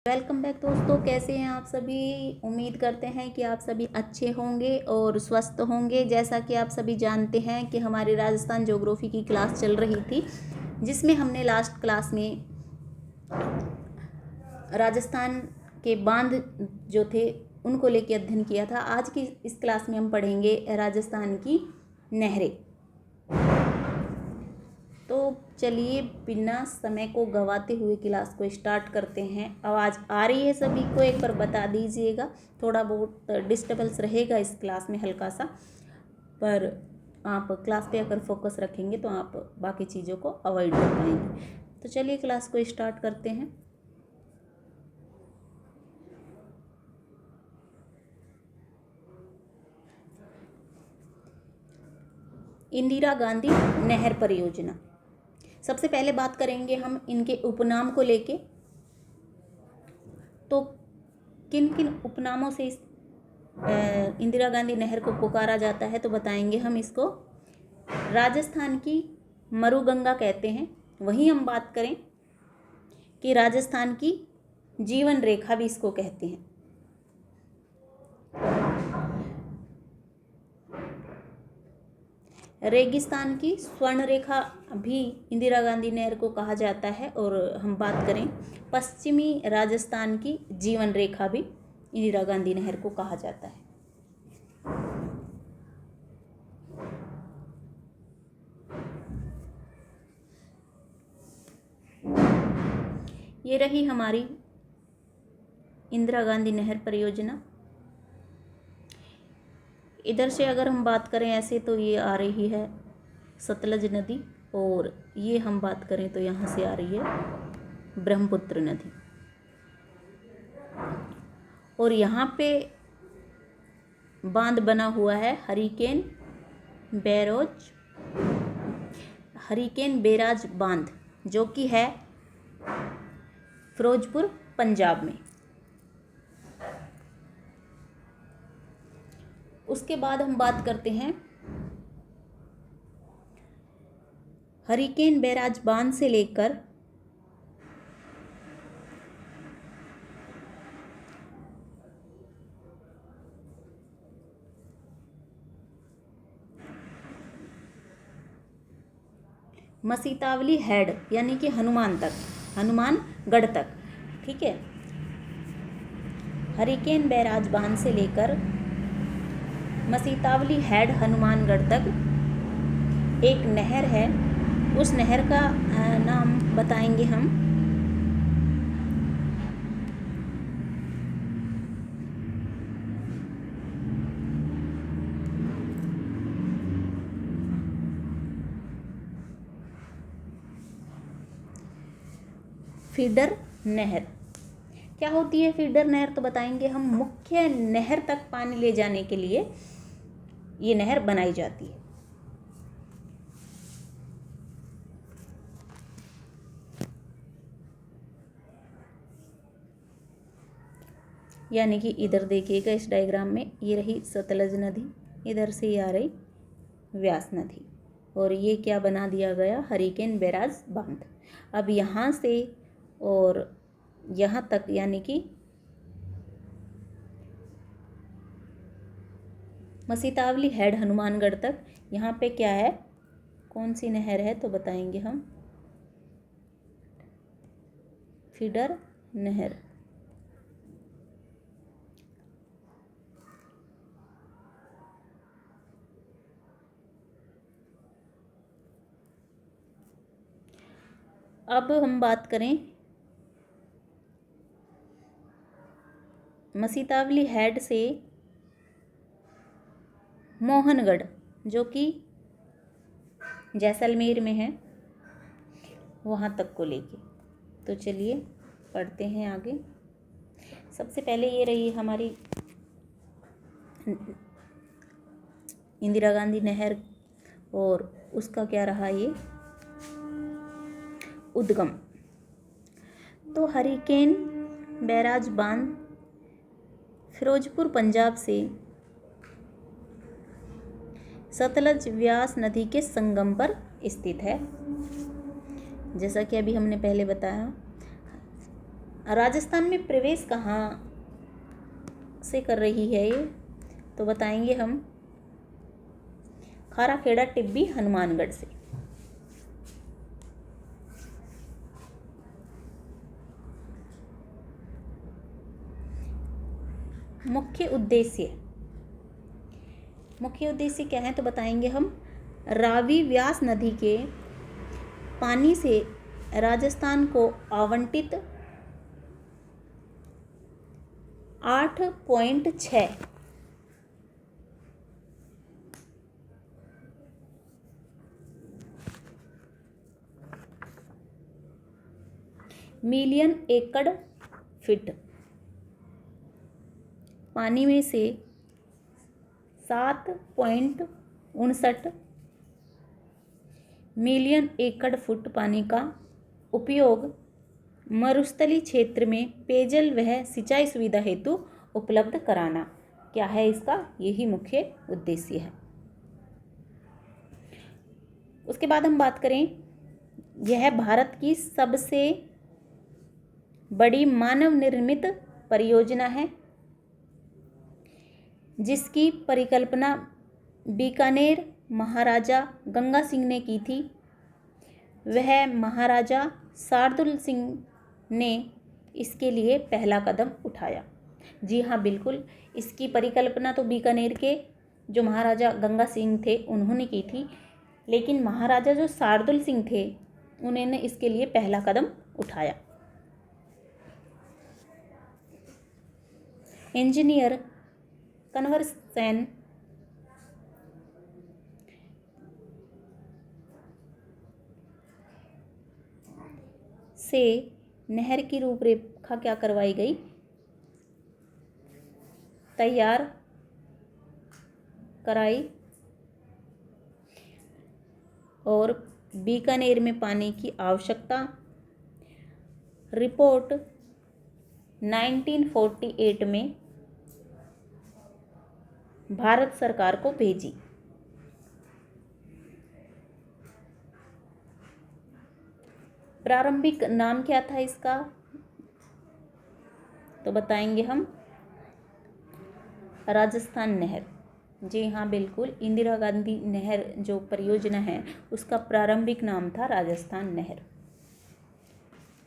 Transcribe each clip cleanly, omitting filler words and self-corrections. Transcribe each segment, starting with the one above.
Welcome back दोस्तों, कैसे हैं आप सभी। उम्मीद करते हैं कि आप सभी अच्छे होंगे और स्वस्थ होंगे। जैसा कि आप सभी जानते हैं कि हमारी राजस्थान ज्योग्राफी की क्लास चल रही थी, जिसमें हमने लास्ट क्लास में राजस्थान के बांध जो थे उनको लेकर अध्ययन किया था। आज की इस क्लास में हम पढ़ेंगे राजस्थान की नहरें। तो चलिए बिना समय को गंवाते हुए क्लास को स्टार्ट करते हैं। आवाज़ आ रही है सभी को, एक बार बता दीजिएगा। थोड़ा बहुत डिस्टर्बेंस रहेगा इस क्लास में हल्का सा, पर आप क्लास पे अगर फोकस रखेंगे तो आप बाकी चीज़ों को अवॉइड कर पाएंगे। तो चलिए क्लास को स्टार्ट करते हैं। इंदिरा गांधी नहर परियोजना। सबसे पहले बात करेंगे हम इनके उपनाम को लेके। तो किन किन उपनामों से इस इंदिरा गांधी नहर को पुकारा जाता है, तो बताएंगे हम इसको। राजस्थान की मरुगंगा कहते हैं। वहीं हम बात करें कि राजस्थान की जीवन रेखा भी इसको कहते हैं। रेगिस्तान की स्वर्ण रेखा भी इंदिरा गांधी नहर को कहा जाता है। और हम बात करें पश्चिमी राजस्थान की जीवन रेखा भी इंदिरा गांधी नहर को कहा जाता है। ये रही हमारी इंदिरा गांधी नहर परियोजना। इधर से अगर हम बात करें ऐसे तो ये आ रही है सतलज नदी, और ये हम बात करें तो यहाँ से आ रही है ब्रह्मपुत्र नदी। और यहाँ पे बांध बना हुआ है हरिकेन बैराज बांध, जो कि है फिरोजपुर पंजाब में। उसके बाद हम बात करते हैं हरिकेन बैराज बांध से लेकर मसीतावली हेड यानी कि हनुमानगढ़ तक। ठीक है, हरिकेन बैराज बांध से लेकर मसीतावली हेड हनुमानगढ़ तक एक नहर है। उस नहर का नाम बताएंगे हम फीडर नहर। क्या होती है फीडर नहर, तो बताएंगे हम। मुख्य नहर तक पानी ले जाने के लिए ये नहर बनाई जाती है। यानी कि इधर देखिएगा इस डायग्राम में, ये रही सतलज नदी, इधर से ये आ रही व्यास नदी, और ये क्या बना दिया गया, हरिकेन बैराज बांध। अब यहाँ से और यहाँ तक यानी कि मसीतावली हेड हनुमानगढ़ तक, यहाँ पे क्या है, कौन सी नहर है, तो बताएंगे हम फीडर नहर। अब हम बात करें मसीतावली हेड से मोहनगढ़, जो कि जैसलमेर में है, वहाँ तक को लेके। तो चलिए पढ़ते हैं आगे। सबसे पहले ये रही हमारी इंदिरा गांधी नहर, और उसका क्या रहा ये उद्गम। तो हरिकेन बैराज बांध फिरोजपुर पंजाब से सतलज व्यास नदी के संगम पर स्थित है। जैसा कि अभी हमने पहले बताया, राजस्थान में प्रवेश कहाँ से कर रही है ये, तो बताएंगे हम खाराखेड़ा टिब्बी हनुमानगढ़ से। मुख्य उद्देश्य क्या है, तो बताएंगे हम रावी व्यास नदी के पानी से राजस्थान को आवंटित 8.6 मिलियन एकड़ फीट पानी में से 7.59 मिलियन एकड़ फुट पानी का उपयोग मरुस्थलीय क्षेत्र में पेयजल व सिंचाई सुविधा हेतु उपलब्ध कराना, क्या है इसका, यही मुख्य उद्देश्य है। उसके बाद हम बात करें, यह भारत की सबसे बड़ी मानव निर्मित परियोजना है जिसकी परिकल्पना बीकानेर महाराजा गंगा सिंह ने की थी। वह महाराजा शार्दुल सिंह ने इसके लिए पहला कदम उठाया। जी हाँ, बिल्कुल, इसकी परिकल्पना तो बीकानेर के जो महाराजा गंगा सिंह थे उन्होंने की थी, लेकिन महाराजा जो शार्दुल सिंह थे उन्होंने इसके लिए पहला कदम उठाया। इंजीनियर कन्वर सेन से नहर की रूपरेखा क्या करवाई गई, तैयार कराई, और बीकानेर में पानी की आवश्यकता रिपोर्ट 1948 में भारत सरकार को भेजी। प्रारंभिक नाम क्या था इसका, तो बताएंगे हम राजस्थान नहर। जी हाँ, बिल्कुल, इंदिरा गांधी नहर जो परियोजना है उसका प्रारंभिक नाम था राजस्थान नहर।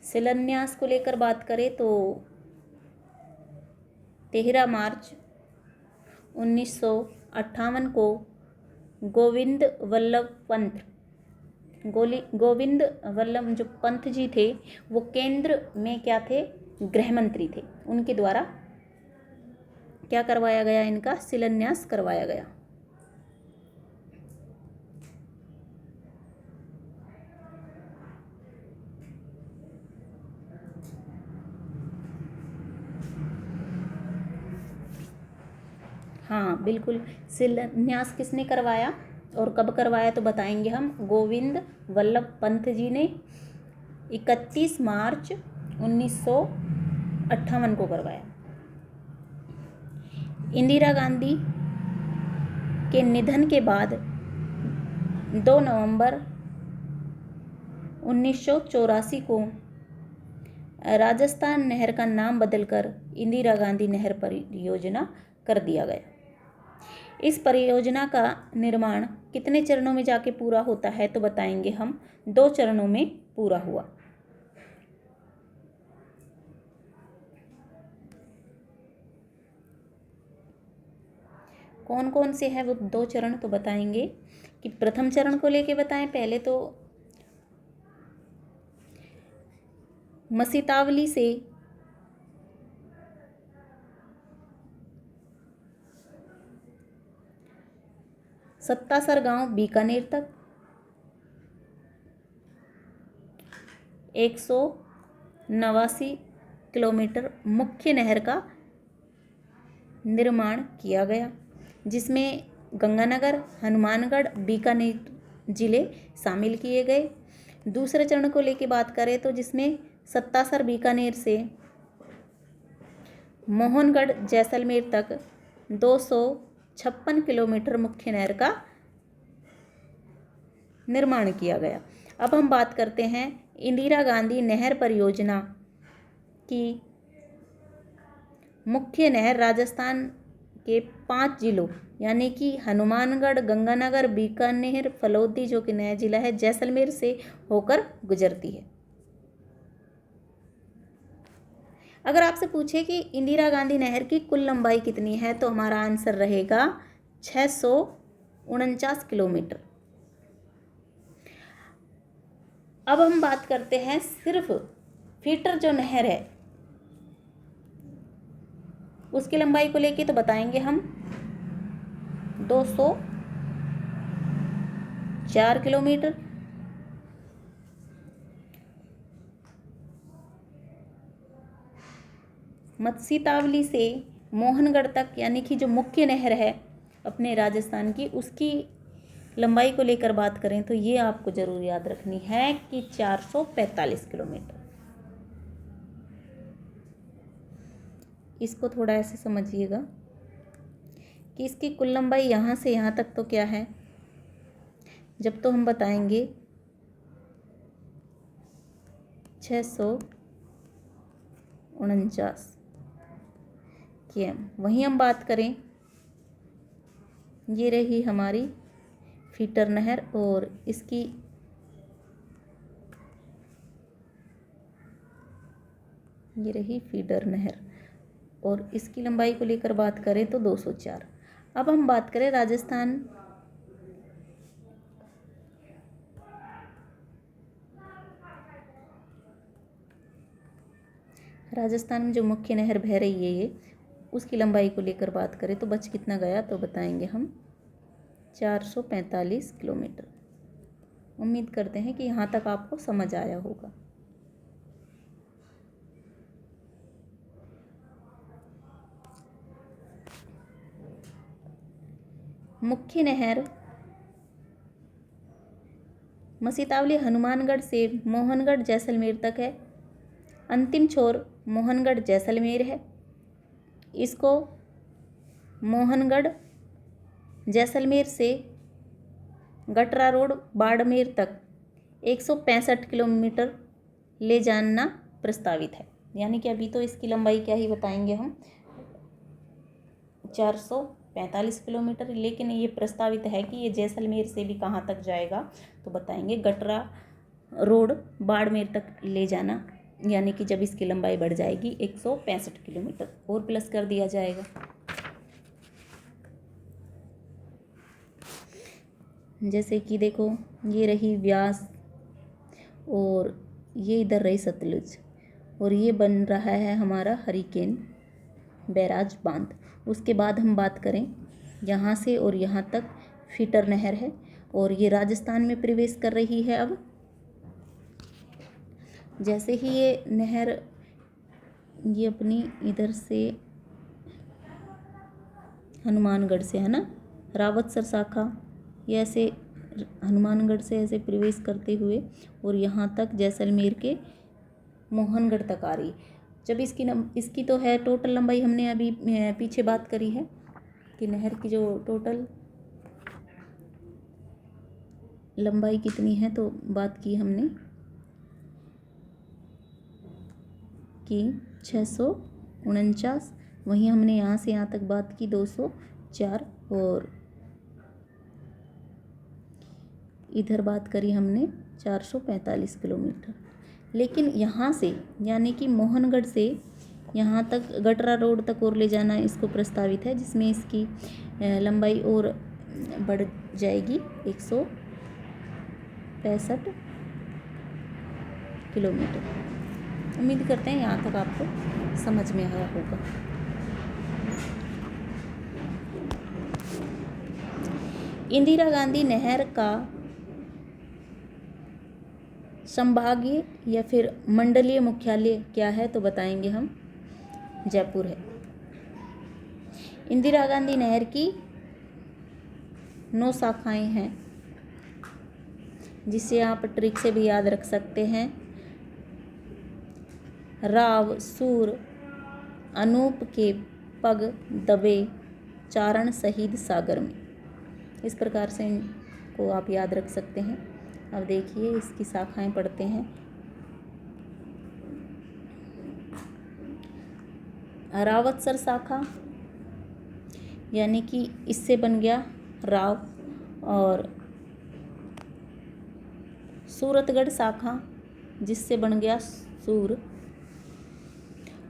शिलान्यास को लेकर बात करें तो 13 मार्च 1958 को गोविंद वल्लभ जो पंत जी थे वो केंद्र में क्या थे, गृह मंत्री थे, उनके द्वारा क्या करवाया गया, इनका शिलान्यास करवाया गया। हाँ बिल्कुल, शिलान्यास किसने करवाया और कब करवाया, तो बताएंगे हम गोविंद वल्लभ पंत जी ने 31 मार्च 1958 को करवाया। इंदिरा गांधी के निधन के बाद 2 नवंबर 1984 को राजस्थान नहर का नाम बदलकर इंदिरा गांधी नहर परियोजना कर दिया गया। इस परियोजना का निर्माण कितने चरणों में जाके पूरा होता है, तो बताएंगे हम 2 चरणों में पूरा हुआ। कौन कौन से हैं वो 2 चरण, तो बताएंगे कि प्रथम चरण को लेके बताएं। पहले तो मसीतावली से सत्तासर गांव बीकानेर तक 189 किलोमीटर मुख्य नहर का निर्माण किया गया, जिसमें गंगानगर, हनुमानगढ़, बीकानेर जिले शामिल किए गए। दूसरे चरण को लेके बात करें तो जिसमें सत्तासर बीकानेर से मोहनगढ़ जैसलमेर तक 256 किलोमीटर मुख्य नहर का निर्माण किया गया। अब हम बात करते हैं इंदिरा गांधी नहर परियोजना की मुख्य नहर राजस्थान के 5 जिलों यानी कि हनुमानगढ़, गंगानगर, बीकानेर, फलोदी जो कि नया जिला है, जैसलमेर से होकर गुजरती है। अगर आपसे पूछे कि इंदिरा गांधी नहर की कुल लंबाई कितनी है तो हमारा आंसर रहेगा 649 किलोमीटर। अब हम बात करते हैं सिर्फ फीटर जो नहर है उसकी लंबाई को लेके, तो बताएंगे हम 204 किलोमीटर। मत्सी तावली से मोहनगढ़ तक यानी कि जो मुख्य नहर है अपने राजस्थान की, उसकी लंबाई को लेकर बात करें तो ये आपको जरूर याद रखनी है कि 445 किलोमीटर। इसको थोड़ा ऐसे समझिएगा कि इसकी कुल लंबाई यहाँ से यहाँ तक तो क्या है, जब तो हम बताएंगे 649 km। वहीं हम बात करें, ये रही हमारी फीटर नहर और इसकी ये रही फीडर नहर और इसकी लंबाई को लेकर बात करें तो 204। अब हम बात करें राजस्थान में जो मुख्य नहर बह रही है ये, उसकी लंबाई को लेकर बात करें तो बच कितना गया तो बताएंगे हम 445 किलोमीटर। उम्मीद करते हैं कि यहाँ तक आपको समझ आया होगा। मुख्य नहर मसीतावली हनुमानगढ़ से मोहनगढ़ जैसलमेर तक है। अंतिम छोर मोहनगढ़ जैसलमेर है। इसको मोहनगढ़ जैसलमेर से गटरा रोड बाड़मेर तक 165 किलोमीटर ले जाना प्रस्तावित है। यानी कि अभी तो इसकी लंबाई क्या ही बताएंगे हम 445 किलोमीटर, लेकिन ये प्रस्तावित है कि ये जैसलमेर से भी कहाँ तक जाएगा तो बताएंगे गटरा रोड बाड़मेर तक ले जाना, यानी कि जब इसकी लंबाई बढ़ जाएगी 165 किलोमीटर और प्लस कर दिया जाएगा। जैसे कि देखो ये रही व्यास और ये इधर रही सतलुज और ये बन रहा है हमारा हरिकेन बैराज बांध। उसके बाद हम बात करें यहाँ से और यहाँ तक फीटर नहर है और ये राजस्थान में प्रवेश कर रही है। अब जैसे ही ये नहर ये अपनी इधर से हनुमानगढ़ से है ना, रावतसर शाखा, ये ऐसे हनुमानगढ़ से ऐसे प्रवेश करते हुए और यहाँ तक जैसलमेर के मोहनगढ़ तक आ रही। जब इसकी तो है टोटल लंबाई, हमने अभी पीछे बात करी है कि नहर की जो टोटल लंबाई कितनी है, तो बात की हमने कि 649। वहीं हमने यहाँ से यहाँ तक बात की 204 और इधर बात करी हमने 445 किलोमीटर। लेकिन यहाँ से यानी कि मोहनगढ़ से यहाँ तक गटरा रोड तक और ले जाना इसको प्रस्तावित है, जिसमें इसकी लंबाई और बढ़ जाएगी 165 किलोमीटर। उम्मीद करते हैं यहाँ तक आपको समझ में आया होगा। इंदिरा गांधी नहर का संभागीय या फिर मंडलीय मुख्यालय क्या है तो बताएंगे हम जयपुर है। इंदिरा गांधी नहर की 9 शाखाएं हैं, जिसे आप ट्रिक से भी याद रख सकते हैं। राव, सूर, अनूप के पग दबे, चारण शहीद सागर में। इस प्रकार से इनको आप याद रख सकते हैं। अब देखिए इसकी शाखाएं पढ़ते हैं। रावतसर शाखा, यानी कि इससे बन गया राव, और सूरतगढ़ शाखा जिससे बन गया सूर,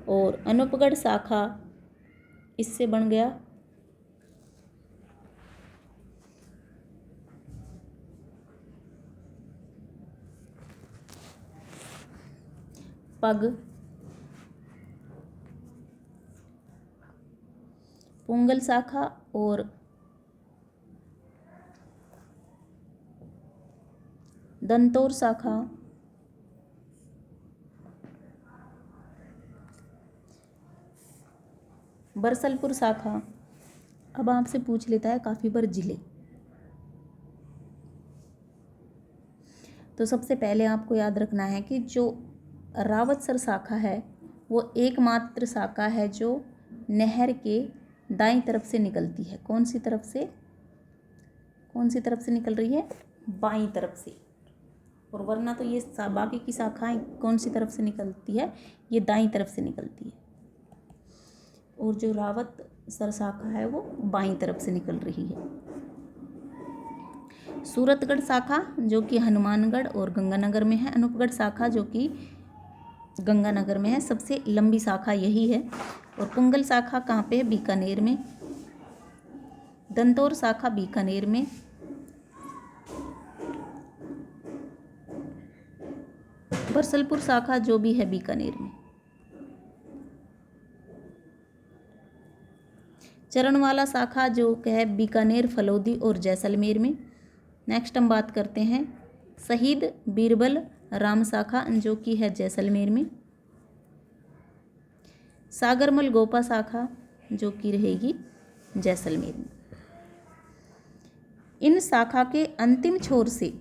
और अनूपगढ़ शाखा इससे बन गया पग, पुंगल शाखा और दंतौर शाखा, बरसलपुर शाखा। अब आपसे पूछ लेता है काफ़ी बार जिले। तो सबसे पहले आपको याद रखना है कि जो रावतसर शाखा है वो एकमात्र शाखा है जो नहर के दाईं तरफ से निकलती है। कौन सी तरफ से निकल रही है? बाईं तरफ से। और वरना तो ये बाकी की शाखाएं कौन सी तरफ से निकलती है? ये दाईं तरफ से निकलती है। और जो रावतसर शाखा है वो बाईं तरफ से निकल रही है। सूरतगढ़ शाखा जो कि हनुमानगढ़ और गंगानगर में है, अनूपगढ़ शाखा जो कि गंगानगर में है, सबसे लंबी शाखा यही है। और पुंगल शाखा कहाँ पे है? बीकानेर में। दंतौर शाखा बीकानेर में। बरसलपुर शाखा जो भी है बीकानेर में। चरणवाला शाखा जो है बीकानेर, फलौदी और जैसलमेर में। नेक्स्ट हम बात करते हैं शहीद बीरबल राम शाखा जो कि है जैसलमेर में। सागरमल गोपा शाखा जो कि रहेगी जैसलमेर में। इन शाखा के अंतिम छोर से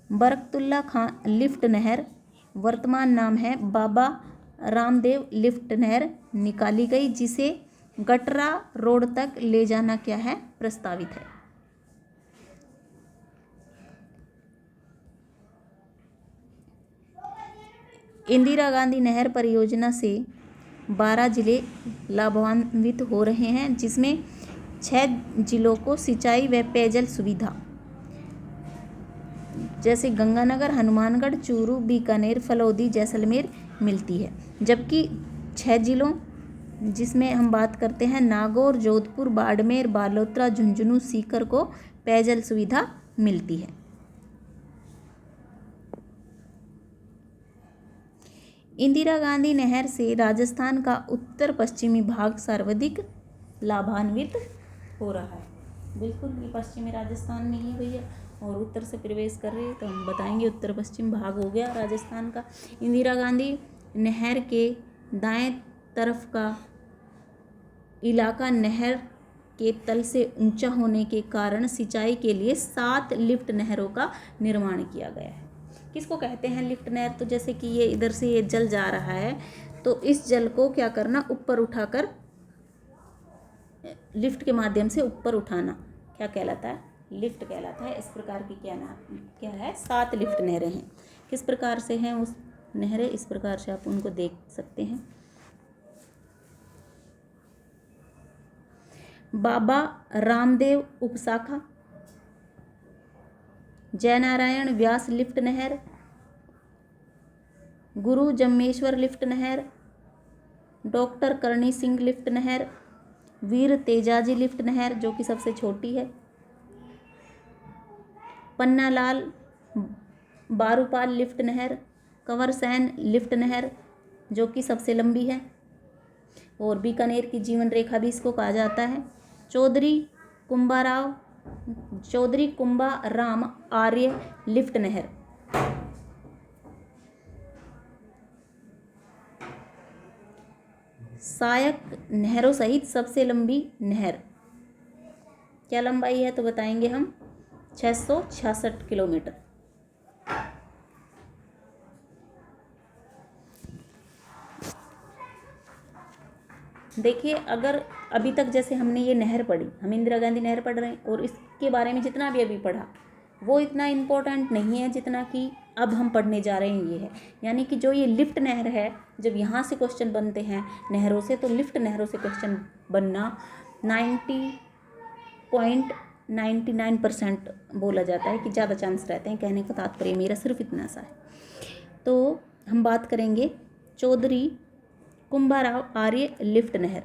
बरकतुल्ला खां लिफ्ट नहर, वर्तमान नाम है बाबा रामदेव लिफ्ट नहर, निकाली गई, जिसे गटरा रोड तक ले जाना क्या है? प्रस्तावित है। इंदिरा गांधी नहर परियोजना से 12 जिले लाभान्वित हो रहे हैं, जिसमें 6 जिलों को सिंचाई व पेयजल सुविधा जैसे गंगानगर, हनुमानगढ़, चूरू, बीकानेर, फलौदी, जैसलमेर मिलती है। जबकि 6 जिलों जिसमें हम बात करते हैं नागौर, जोधपुर, बाड़मेर, बालोतरा, झुंझुनू, सीकर को पेयजल सुविधा मिलती है। इंदिरा गांधी नहर से राजस्थान का उत्तर पश्चिमी भाग सर्वाधिक लाभान्वित हो रहा है। बिल्कुल ये पश्चिमी राजस्थान में ही भैया, और उत्तर से प्रवेश कर रहे हैं तो हम बताएंगे उत्तर पश्चिम भाग हो गया राजस्थान का। इंदिरा गांधी नहर के दाएं तरफ का इलाका नहर के तल से ऊंचा होने के कारण सिंचाई के लिए 7 लिफ्ट नहरों का निर्माण किया गया है। किसको कहते हैं लिफ्ट नहर? तो जैसे कि ये इधर से ये जल जा रहा है तो इस जल को क्या करना? ऊपर उठाकर लिफ्ट के माध्यम से ऊपर उठाना क्या कहलाता है? लिफ्ट कहलाता है। इस प्रकार की क्या है? 7 लिफ्ट नहरें हैं। किस प्रकार से हैं उस नहरें? इस प्रकार से आप उनको देख सकते हैं। बाबा रामदेव उपशाखा, जयनारायण व्यास लिफ्ट नहर, गुरु जम्मेश्वर लिफ्ट नहर, डॉक्टर करणी सिंह लिफ्ट नहर, वीर तेजाजी लिफ्ट नहर जो कि सबसे छोटी है, पन्नालाल बारूपाल लिफ्ट नहर, कंवरसैन लिफ्ट नहर जो कि सबसे लंबी है, और बीकानेर की जीवन रेखा भी इसको कहा जाता है। चौधरी कुंबा राम आर्य लिफ्ट नहर, सहायक नहरों सहित सबसे लंबी नहर। क्या लंबाई है? तो बताएंगे हम 666 किलोमीटर। देखिए अगर अभी तक जैसे हमने ये नहर पढ़ी, हम इंदिरा गांधी नहर पढ़ रहे हैं और इसके बारे में जितना भी अभी पढ़ा वो इतना इम्पोर्टेंट नहीं है जितना कि अब हम पढ़ने जा रहे हैं ये है। यानी कि जो ये लिफ्ट नहर है, जब यहाँ से क्वेश्चन बनते हैं नहरों से, तो लिफ्ट नहरों से क्वेश्चन बनना 90.99% बोला जाता है कि ज़्यादा चांस रहते हैं। कहने का तात्पर्य मेरा सिर्फ इतना सा है। तो हम बात करेंगे चौधरी कुंभाराव आर्य लिफ्ट नहर।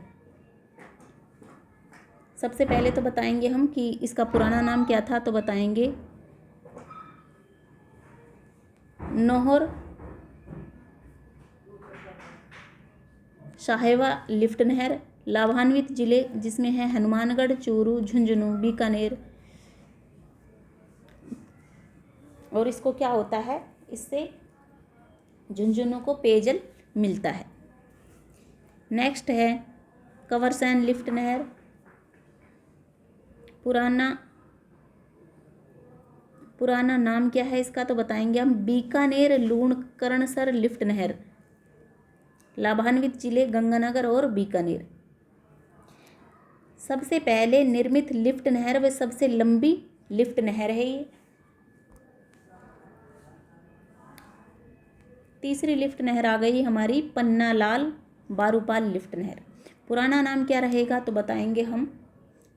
सबसे पहले तो बताएंगे हम कि इसका पुराना नाम क्या था, तो बताएंगे नौहर साहेबा लिफ्ट नहर, लाभान्वित जिले जिसमें है हनुमानगढ़, चूरू, झुंझुनू, बीकानेर। और इसको क्या होता है, इससे झुंझुनू को पेयजल मिलता है। नेक्स्ट है कंवरसैन लिफ्ट नहर। पुराना नाम क्या है इसका, तो बताएंगे हम बीकानेर लूणकरणसर लिफ्ट नहर। लाभान्वित जिले गंगानगर और बीकानेर। सबसे पहले निर्मित लिफ्ट नहर व सबसे लंबी लिफ्ट नहर है ये। तीसरी लिफ्ट नहर आ गई हमारी पन्नालाल बारूपाल लिफ्ट नहर। पुराना नाम क्या रहेगा, तो बताएंगे हम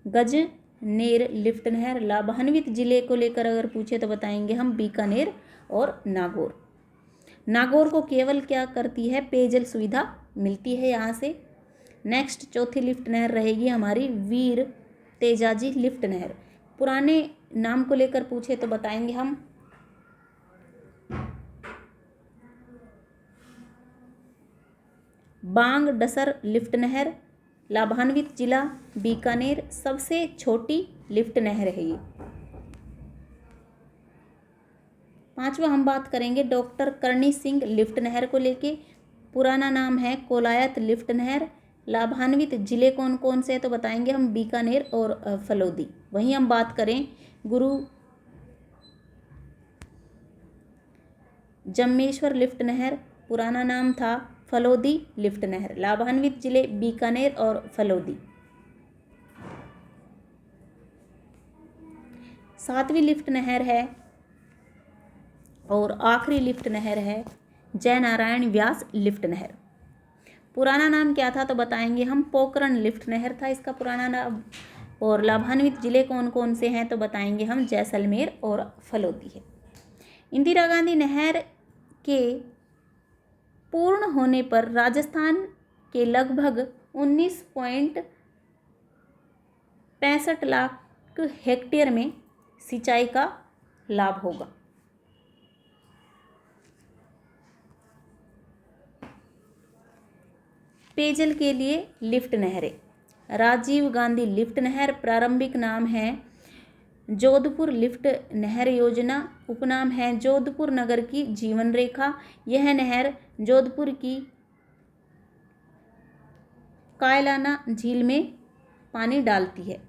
गजनेर लिफ्ट नहर। लाभान्वित जिले को लेकर अगर पूछे तो बताएंगे हम बीकानेर और नागौर। नागौर को केवल क्या करती है, पेयजल सुविधा मिलती है यहाँ से। नेक्स्ट चौथी लिफ्ट नहर रहेगी हमारी वीर तेजाजी लिफ्ट नहर। पुराने नाम को लेकर पूछे तो बताएंगे हम बांग डसर लिफ्ट नहर। लाभान्वित जिला बीकानेर। सबसे छोटी लिफ्ट नहर है ये। पांचवा हम बात करेंगे डॉक्टर करणी सिंह लिफ्ट नहर को लेके। पुराना नाम है कोलायत लिफ्ट नहर। लाभान्वित जिले कौन कौन से, तो बताएंगे हम बीकानेर और फलोदी। वहीं हम बात करें गुरु जम्मेश्वर लिफ्ट नहर। पुराना नाम था फलोदी लिफ्ट नहर। लाभान्वित जिले बीकानेर और फलोदी। सातवीं लिफ्ट नहर है और आखिरी लिफ्ट नहर है जयनारायण व्यास लिफ्ट नहर। पुराना नाम क्या था, तो बताएंगे हम पोकरण लिफ्ट नहर था इसका पुराना नाम। और लाभान्वित जिले कौन कौन से हैं, तो बताएंगे हम जैसलमेर और फलोदी है। इंदिरा गांधी नहर के पूर्ण होने पर राजस्थान के लगभग 19.65 लाख हेक्टेयर में सिंचाई का लाभ होगा। पेयजल के लिए लिफ्ट नहरें। राजीव गांधी लिफ्ट नहर। प्रारंभिक नाम है जोधपुर लिफ्ट नहर योजना। उपनाम है जोधपुर नगर की जीवन रेखा। यह नहर जोधपुर की कायलाना झील में पानी डालती है।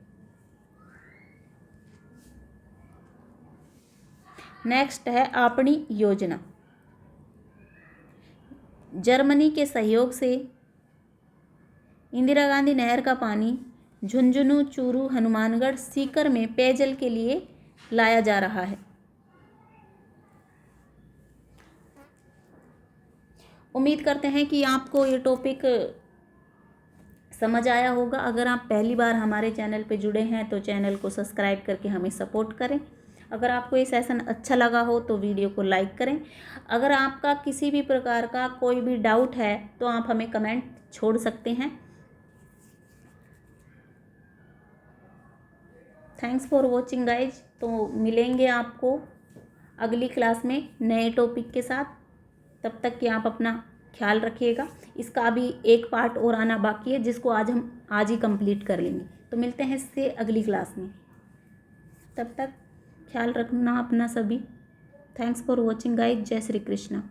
नेक्स्ट है आपणी योजना। जर्मनी के सहयोग से इंदिरा गांधी नहर का पानी झुंझुनू, चूरू, हनुमानगढ़, सीकर में पेयजल के लिए लाया जा रहा है। उम्मीद करते हैं कि आपको ये टॉपिक समझ आया होगा। अगर आप पहली बार हमारे चैनल पे जुड़े हैं तो चैनल को सब्सक्राइब करके हमें सपोर्ट करें। अगर आपको ये सेशन अच्छा लगा हो तो वीडियो को लाइक करें। अगर आपका किसी भी प्रकार का कोई भी डाउट है तो आप हमें कमेंट छोड़ सकते हैं। Thanks for watching guys. तो मिलेंगे आपको अगली क्लास में नए टॉपिक के साथ। तब तक कि आप अपना ख्याल रखिएगा। इसका अभी एक पार्ट और आना बाकी है जिसको आज ही कंप्लीट कर लेंगे। तो मिलते हैं इससे अगली क्लास में। तब तक ख्याल रखना अपना सभी। Thanks for watching guys. जय श्री कृष्णा।